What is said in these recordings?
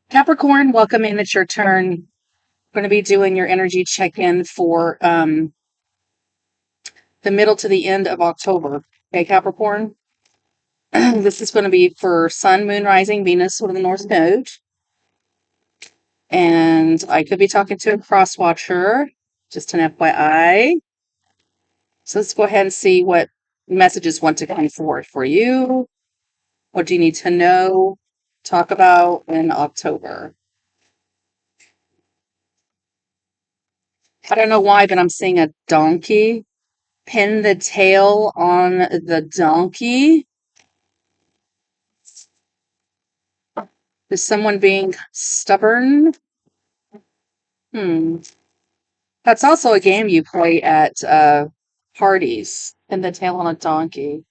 Capricorn, welcome in. It's your turn. Going to be doing your energy check-in for the middle to the end of October. Okay, Capricorn. This is going to be for Sun, Moon, Rising, Venus with the North Node. And I could be talking to a cross watcher, just an FYI. So let's go ahead and see what messages want to come forward for you. What do you need to know, talk about in October? I don't know why, but I'm seeing a donkey. Pin the tail on the donkey. Is someone being stubborn? Hmm. That's also a game you play at parties. Pin the tail on a donkey.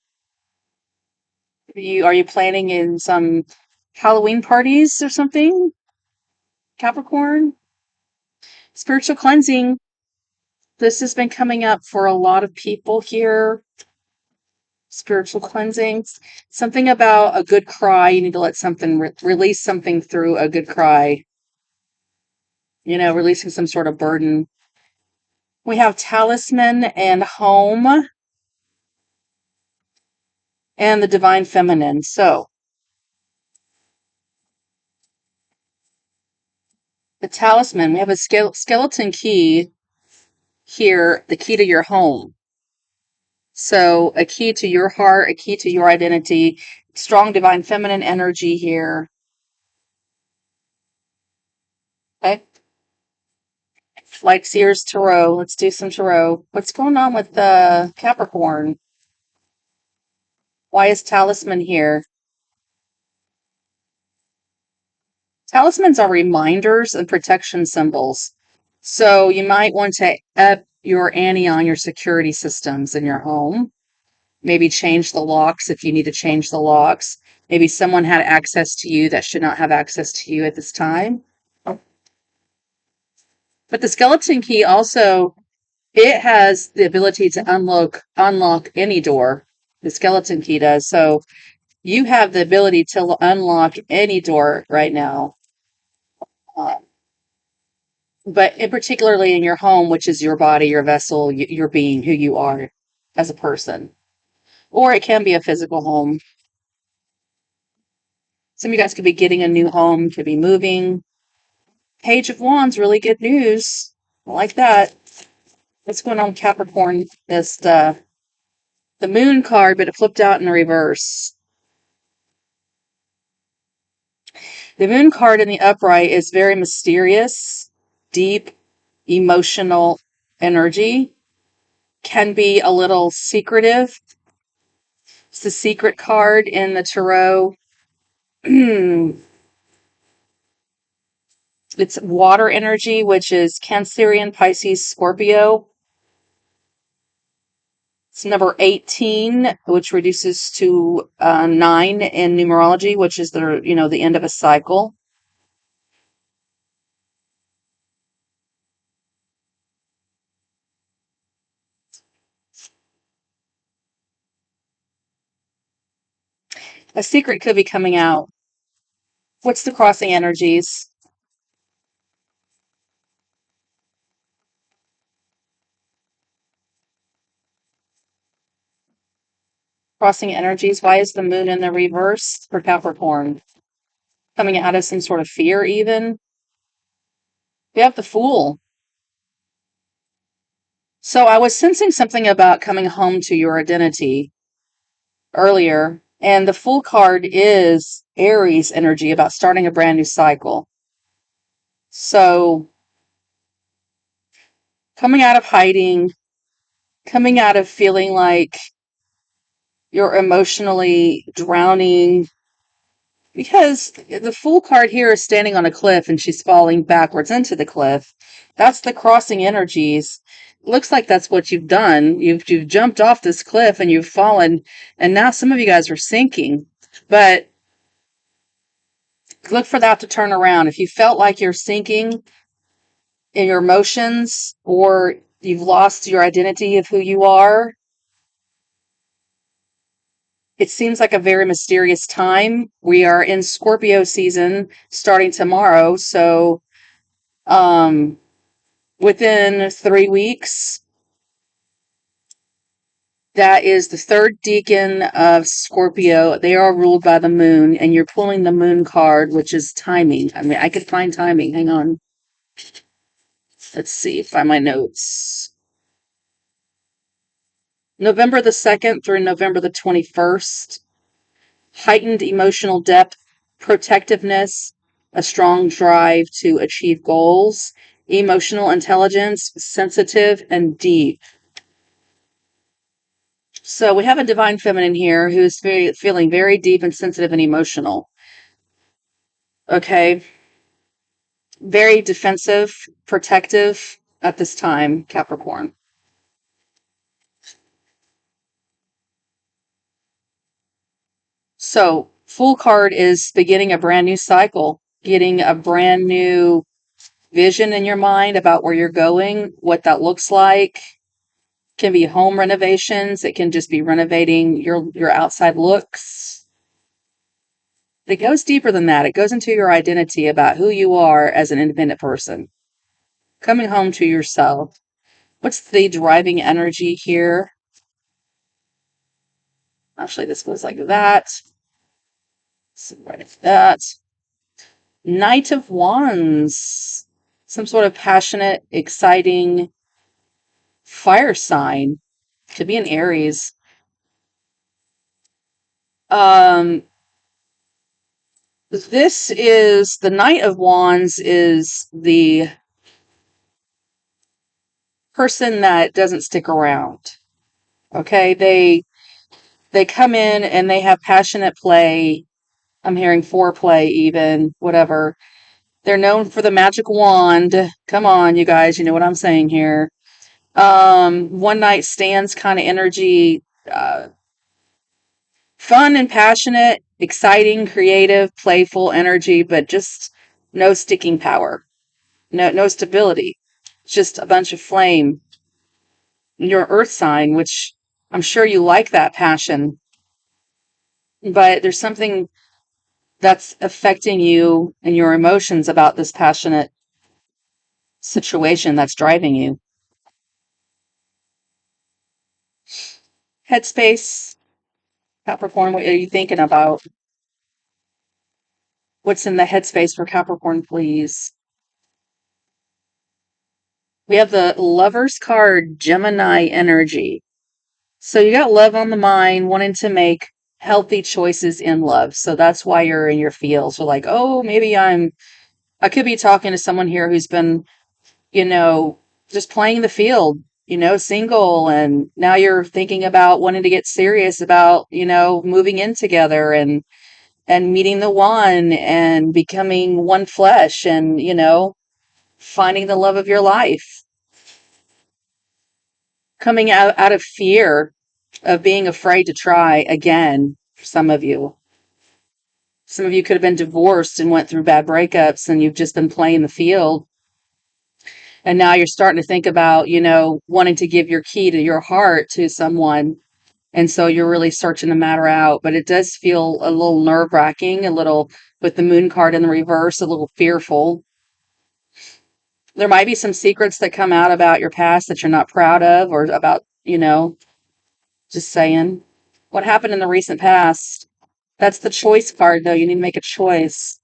Are you planning in some Halloween parties or something? Capricorn? Spiritual cleansing. This has been coming up for a lot of people here. Spiritual cleansing. Something about a good cry. You need to let something release something through a good cry. Releasing some sort of burden. We have talisman and home and the divine feminine. So the talisman, we have a skeleton key here, the key to your home. So a key to your heart, a key to your identity, strong divine feminine energy here. Okay. Like Sears Tarot. Let's do some Tarot. What's going on with the Capricorn? Why is talisman here? Talismans are reminders and protection symbols. So you might want to up your ante on your security systems in your home. Maybe change the locks if you need to change the locks. Maybe someone had access to you that should not have access to you at this time. But the skeleton key also, it has the ability to unlock any door. The skeleton key does. So you have the ability to unlock any door right now. But particularly in your home, which is your body, your vessel, your being, who you are as a person. Or it can be a physical home. Some of you guys could be getting a new home, could be moving. Page of Wands, really good news. I like that. What's going on, Capricorn? This the moon card, but it flipped out in the reverse. The moon card in the upright is very mysterious, deep, emotional energy. Can be a little secretive. It's the secret card in the tarot. It's water energy, which is Cancerian, Pisces, Scorpio. It's number 18, which reduces to 9 in numerology, which is the end of a cycle. A secret could be coming out. What's the crossing energies? Crossing energies. Why is the moon in the reverse for Capricorn? Coming out of some sort of fear, even. We have the Fool. So I was sensing something about coming home to your identity earlier, and the Fool card is Aries energy about starting a brand new cycle. So coming out of hiding, coming out of feeling like you're emotionally drowning, because the Fool card here is standing on a cliff and she's falling backwards into the cliff. That's the crossing energies. Looks like that's what you've done. You've jumped off this cliff and you've fallen, and now some of you guys are sinking. But look for that to turn around. If you felt like you're sinking in your emotions, or you've lost your identity of who you are, it seems like a very mysterious time. We are in Scorpio season starting tomorrow, so within 3 weeks, that is the third decan of Scorpio. They are ruled by the moon, and you're pulling the moon card, which is timing. I mean, I could find timing. Hang on. Let's see, find my notes. November the 2nd through November the 21st. Heightened emotional depth, protectiveness, a strong drive to achieve goals, emotional intelligence, sensitive and deep. So we have a divine feminine here who's feeling very deep and sensitive and emotional. Okay. Very defensive, protective at this time, Capricorn. So, Fool card is beginning a brand new cycle, getting a brand new vision in your mind about where you're going, what that looks like. Can be home renovations. It can just be renovating your outside looks. It goes deeper than that. It goes into your identity about who you are as an independent person. Coming home to yourself. What's the driving energy here? Actually, this goes like that. So right that. Knight of Wands. Some sort of passionate, exciting fire sign. Could be an Aries. This is the Knight of Wands is the person that doesn't stick around. Okay, they come in and they have passionate play. I'm hearing foreplay even, whatever. They're known for the magic wand. Come on, you guys, you know what I'm saying here. One night stands kind of energy, fun and passionate, exciting, creative, playful energy, but just no sticking power. No stability. It's just a bunch of flame. Your earth sign, which I'm sure you like that passion, but there's something that's affecting you and your emotions about this passionate situation that's driving you. Headspace, Capricorn, what are you thinking about? What's in the headspace for Capricorn, please? We have the Lover's card, Gemini energy. So you got love on the mind, wanting to make healthy choices in love. So that's why you're in your feels. You're like, oh, maybe I could be talking to someone here who's been, you know, just playing the field, single, and now you're thinking about wanting to get serious about, moving in together and meeting the one and becoming one flesh and, finding the love of your life. Coming out of fear of being afraid to try again for some of you. Some of you could have been divorced and went through bad breakups and you've just been playing the field. And now you're starting to think about, wanting to give your key to your heart to someone. And so you're really searching the matter out. But it does feel a little nerve wracking, a little with the moon card in the reverse, a little fearful. There might be some secrets that come out about your past that you're not proud of or about, just saying. What happened in the recent past? That's the choice card, though. You need to make a choice.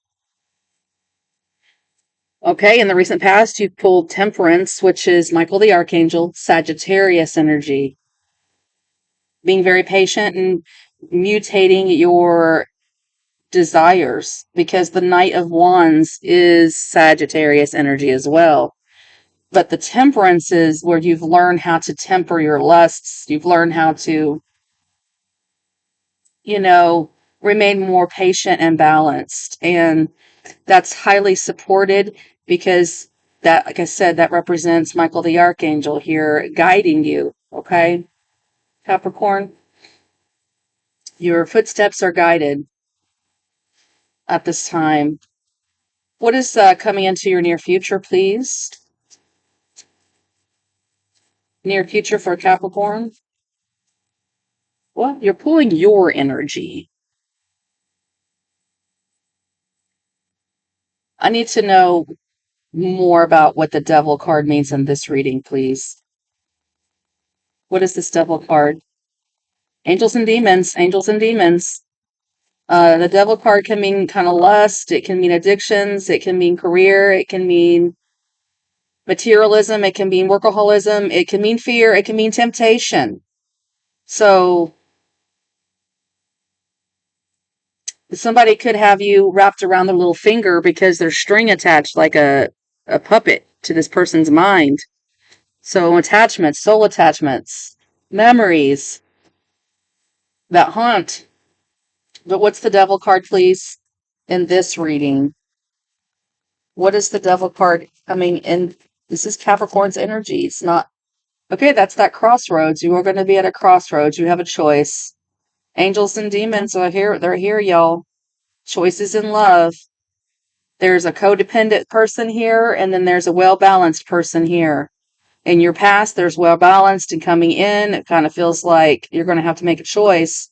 Okay, in the recent past, you pulled Temperance, which is Michael the Archangel, Sagittarius energy. Being very patient and mutating your desires because the Knight of Wands is Sagittarius energy as well. But the Temperance is where you've learned how to temper your lusts. You've learned how to, remain more patient and balanced. And that's highly supported because that, like I said, that represents Michael the Archangel here guiding you. Okay, Capricorn, your footsteps are guided at this time. What is coming into your near future, please? Near future for Capricorn. Well, you're pulling your energy. I need to know more about what the devil card means in this reading, please. What is this devil card? Angels and demons, angels and demons. The devil card can mean kind of lust. It can mean addictions. It can mean career. It can mean materialism. It can mean workaholism. It can mean fear. It can mean temptation. So somebody could have you wrapped around their little finger because there's string attached like a puppet to this person's mind. So attachments, soul attachments, memories that haunt. But what's the devil card, please, in this reading? What is the devil card coming in? This is Capricorn's energy. It's not. Okay, that's that crossroads. You are going to be at a crossroads. You have a choice. Angels and demons are here. They're here, y'all. Choices in love. There's a codependent person here, and then there's a well-balanced person here. In your past, there's well-balanced, and coming in, it kind of feels like you're going to have to make a choice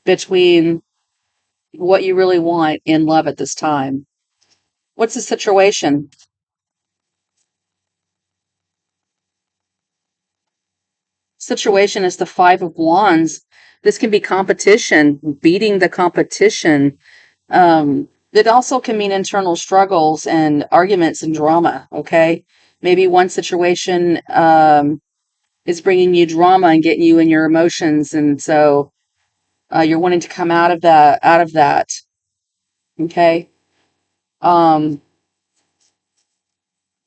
between what you really want in love at this time. What's the situation? Situation is the Five of Wands. This can be competition, beating the competition. It also can mean internal struggles and arguments and drama. Okay, maybe one situation is bringing you drama and getting you in your emotions, and so you're wanting to come out of that. Out of that. Okay. Um,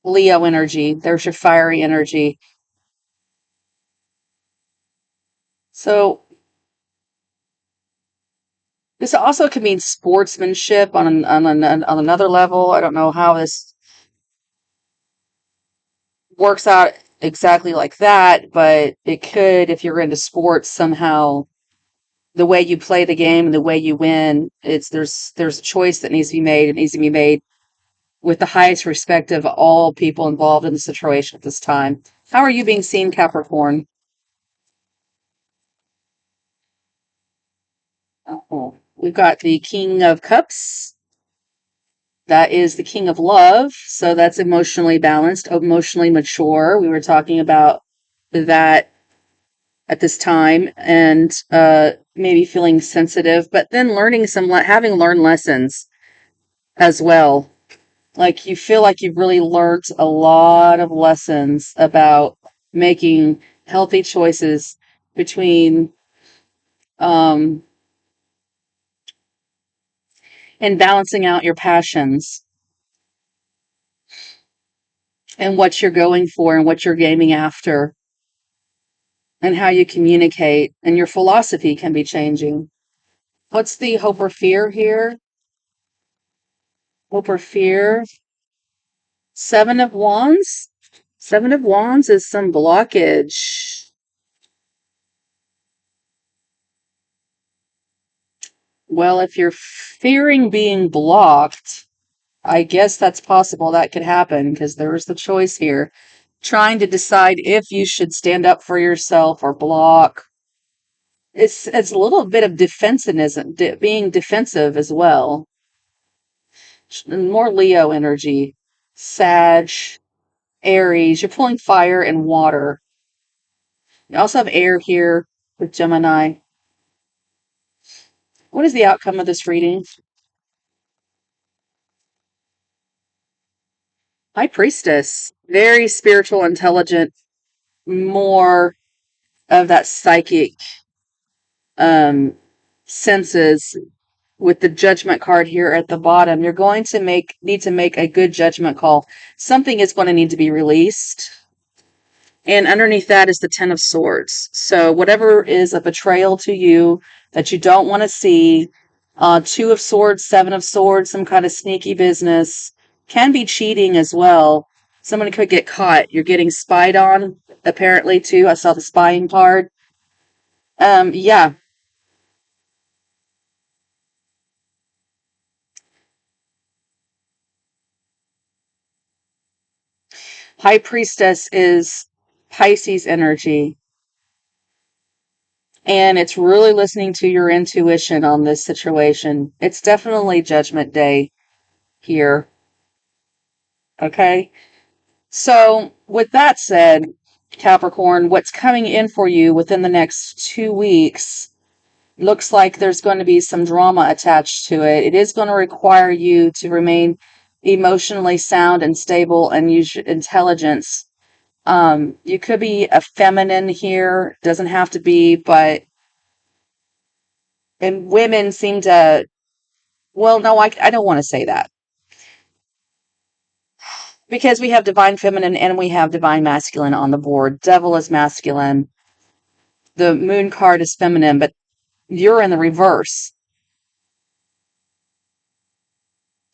Leo energy. There's your fiery energy. So this also could mean sportsmanship on another level. I don't know how this works out exactly like that, but it could, if you're into sports somehow, the way you play the game and the way you win, there's a choice that needs to be made. It needs to be made with the highest respect of all people involved in the situation at this time. How are you being seen, Capricorn? Oh, we've got the King of Cups. That is the King of Love. So that's emotionally balanced, emotionally mature. We were talking about that at this time, and maybe feeling sensitive, but then learning having learned lessons as well. Like you feel like you've really learned a lot of lessons about making healthy choices between um, and balancing out your passions and what you're going for and what you're gaming after and how you communicate, and your philosophy can be changing. What's the hope or fear here? Hope or fear? Seven of Wands? Seven of Wands is some blockage. Well, if you're fearing being blocked, I guess that's possible that could happen because there is the choice here. Trying to decide if you should stand up for yourself or block. It's a little bit of defensivism, being defensive as well. More Leo energy. Sag, Aries. You're pulling fire and water. You also have air here with Gemini. What is the outcome of this reading? High Priestess. Very spiritual, intelligent, more of that psychic um, senses with the judgment card here at the bottom. You're going to need to make a good judgment call. Something is going to need to be released. And underneath that is the Ten of Swords. So whatever is a betrayal to you that you don't want to see, Two of Swords, Seven of Swords, some kind of sneaky business, can be cheating as well. Someone could get caught. You're getting spied on, apparently, too. I saw the spying card. Yeah. High Priestess is Pisces energy. And it's really listening to your intuition on this situation. It's definitely Judgment Day here. Okay. So, with that said, Capricorn, what's coming in for you within the next 2 weeks looks like there's going to be some drama attached to it. It is going to require you to remain emotionally sound and stable and use your intelligence. You could be a feminine here, doesn't have to be, but and women seem to, well, no, I don't want to say that because we have divine feminine and we have divine masculine on the board. Devil is masculine. The moon card is feminine, but you're in the reverse.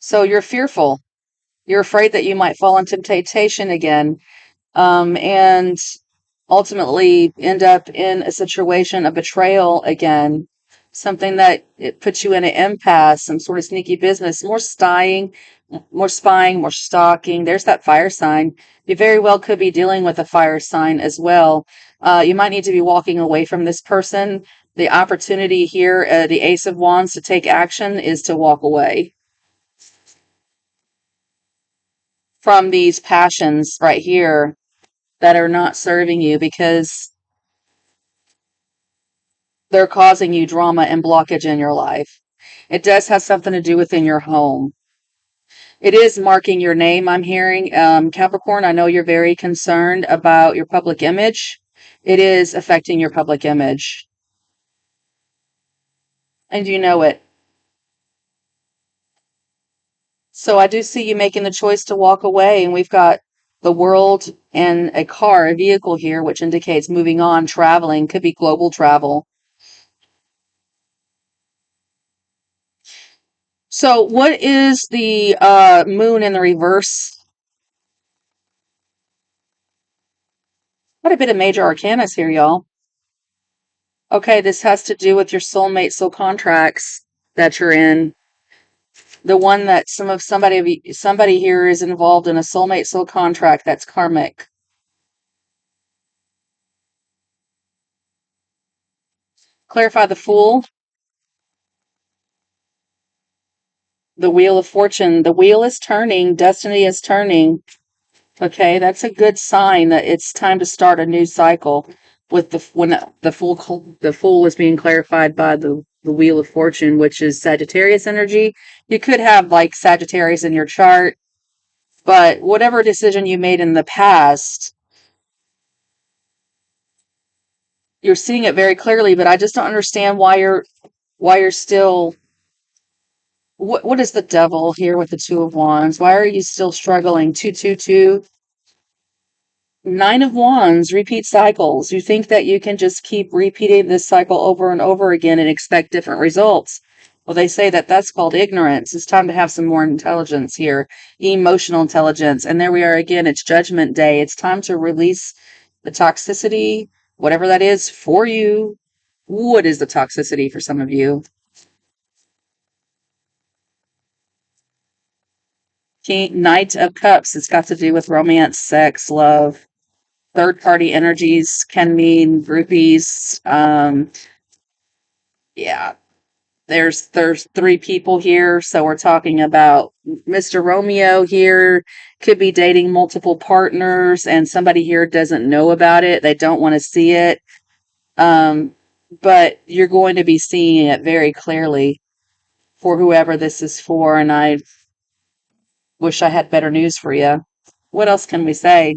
So you're fearful. You're afraid that you might fall into temptation again, and ultimately end up in a situation of betrayal again. Something that it puts you in an impasse, some sort of sneaky business, more spying, more stalking. There's that fire sign. You very well could be dealing with a fire sign as well. You might need to be walking away from this person. The opportunity here, the Ace of Wands, to take action is to walk away from these passions right here that are not serving you because they're causing you drama and blockage in your life. It does have something to do within your home. It is marking your name, I'm hearing. Capricorn, I know you're very concerned about your public image. It is affecting your public image. And you know it. So I do see you making the choice to walk away. And we've got the world and a car, a vehicle here, which indicates moving on, traveling, could be global travel. So what is the moon in the reverse? Quite a bit of major arcanas here, y'all. Okay, this has to do with your soulmate soul contracts that you're in. The one that somebody here is involved in a soulmate soul contract that's karmic. Clarify the Fool, the Wheel of Fortune. The wheel is turning, destiny is turning. Okay, that's a good sign that it's time to start a new cycle. With the fool is being clarified by the Wheel of Fortune, which is Sagittarius energy. You could have like Sagittarius in your chart, but whatever decision you made in the past, you're seeing it very clearly. But I just don't understand why you're still. What is the devil here with the Two of Wands? Why are you still struggling? 222. Nine of Wands, repeat cycles. You think that you can just keep repeating this cycle over and over again and expect different results. Well, they say that that's called ignorance. It's time to have some more intelligence here, emotional intelligence. And there we are again. It's Judgment Day. It's time to release the toxicity, whatever that is for you. What is the toxicity for some of you? Knight of Cups. It's got to do with romance, sex, love. Third party energies can mean groupies. Yeah, there's three people here, so we're talking about Mr. Romeo here could be dating multiple partners, and somebody here doesn't know about it. They don't want to see it. Um, but you're going to be seeing it very clearly for whoever this is for, and I wish I had better news for you. What else can we say?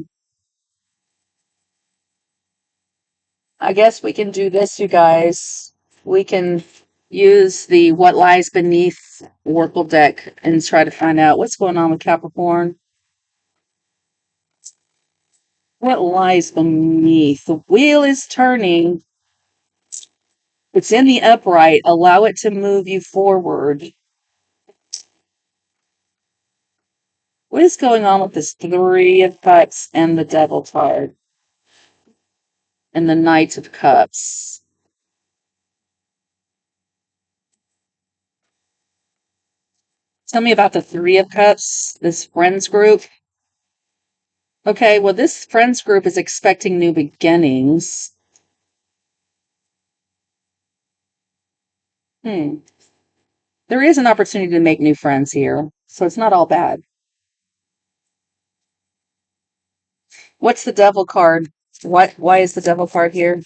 I guess we can do this, you guys. We can use the What Lies Beneath Oracle deck and try to find out what's going on with Capricorn. What lies beneath? The wheel is turning. It's in the upright. Allow it to move you forward. What is going on with this Three of Cups and the Devil card and the Knight of Cups? Tell me about the Three of Cups, this friends group. Okay, well, this friends group is expecting new beginnings. There is an opportunity to make new friends here, so it's not all bad. What's the devil card? Why is the devil card here?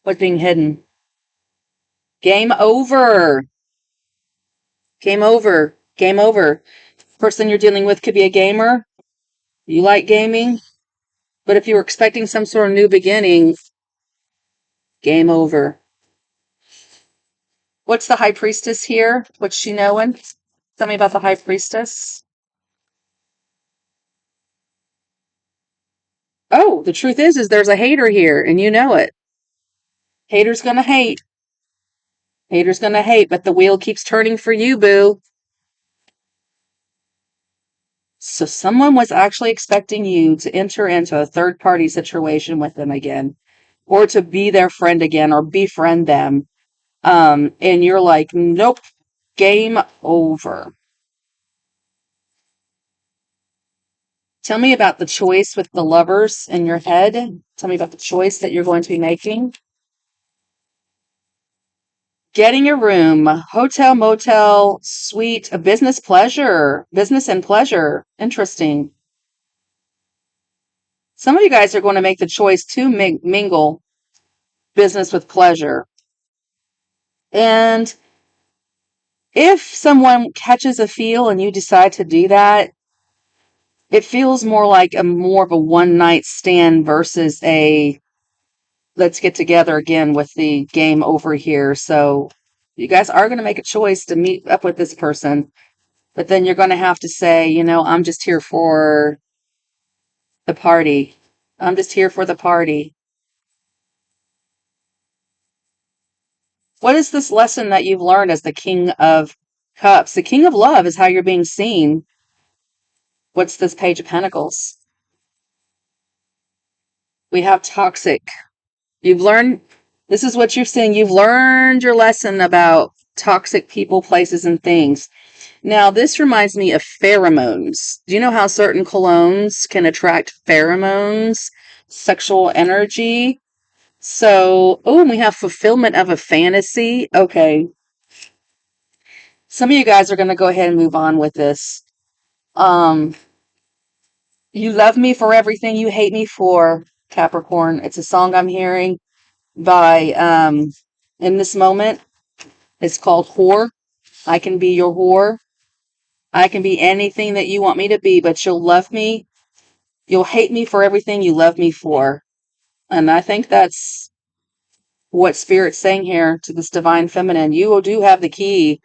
What's being hidden? Game over. Game over. Game over. Person you're dealing with could be a gamer. You like gaming, but if you were expecting some sort of new beginning, game over. What's the high priestess here? What's she knowing? Tell me about the high priestess. Oh, the truth is there's a hater here, and you know it. Hater's gonna hate. Hater's gonna hate, but the wheel keeps turning for you, boo. So someone was actually expecting you to enter into a third-party situation with them again, or to be their friend again, or befriend them. And you're like, nope, game over. Tell me about the choice with the lovers in your head. Tell me about the choice that you're going to be making. Getting a room, hotel, motel, suite, a business pleasure, business and pleasure. Interesting. Some of you guys are going to make the choice to mingle business with pleasure. And if someone catches a feel and you decide to do that, it feels more like more of a one night stand versus a let's get together again with the game over here. So you guys are going to make a choice to meet up with this person, but then you're going to have to say, I'm just here for the party. I'm just here for the party. What is this lesson that you've learned as the King of Cups? The King of Love is how you're being seen. What's this Page of Pentacles? We have toxic. You've learned, this is what you're seeing. You've learned your lesson about toxic people, places, and things. Now, this reminds me of pheromones. Do you know how certain colognes can attract pheromones, sexual energy? So, and we have fulfillment of a fantasy. Okay. Some of you guys are going to go ahead and move on with this. You love me for everything you hate me for, Capricorn. It's a song I'm hearing by, in this moment. It's called Whore. I can be your whore. I can be anything that you want me to be, but you'll love me. You'll hate me for everything you love me for. And I think that's what Spirit's saying here to this divine feminine. You do have the key.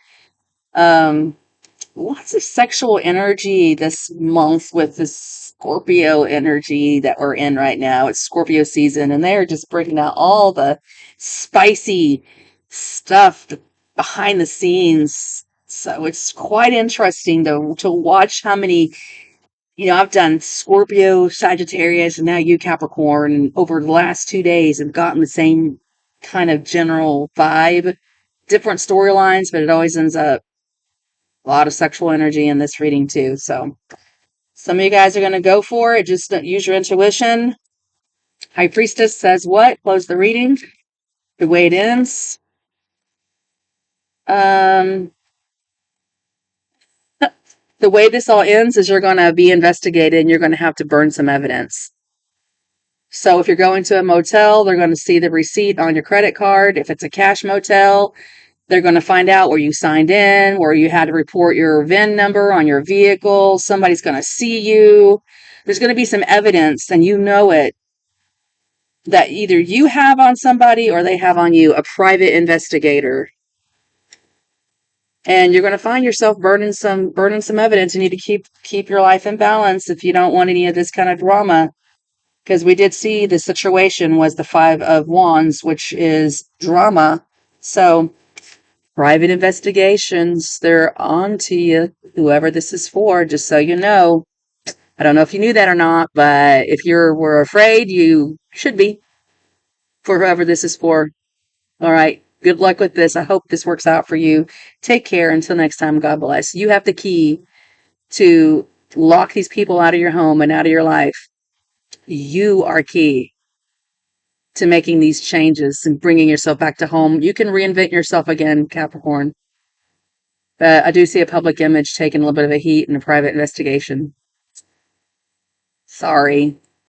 Lots of sexual energy this month with this Scorpio energy that we're in right now. It's Scorpio season, and they're just bringing out all the spicy stuff behind the scenes. So it's quite interesting to watch how many, I've done Scorpio, Sagittarius, and now you Capricorn, and over the last 2 days I've gotten the same kind of general vibe. Different storylines, but it always ends up a lot of sexual energy in this reading too. So some of you guys are going to go for it. Just use your intuition. High Priestess says what? Close the reading. The way it ends. The way this all ends is you're going to be investigated and you're going to have to burn some evidence. So if you're going to a motel, they're going to see the receipt on your credit card. If it's a cash motel, they're going to find out where you signed in, where you had to report your VIN number on your vehicle. Somebody's going to see you. There's going to be some evidence, and you know it, that either you have on somebody or they have on you, a private investigator. And you're going to find yourself burning some evidence. You need to keep your life in balance if you don't want any of this kind of drama. Because we did see the situation was the Five of Wands, which is drama. So private investigations, they're on to you, whoever this is for, just so you know. I don't know if you knew that or not, but if you were afraid, you should be, for whoever this is for. All right. Good luck with this. I hope this works out for you. Take care. Until next time, God bless. You have the key to lock these people out of your home and out of your life. You are key. to making these changes and bringing yourself back to home. You can reinvent yourself again, Capricorn. But I do see a public image taking a little bit of a heat in a private investigation. Sorry.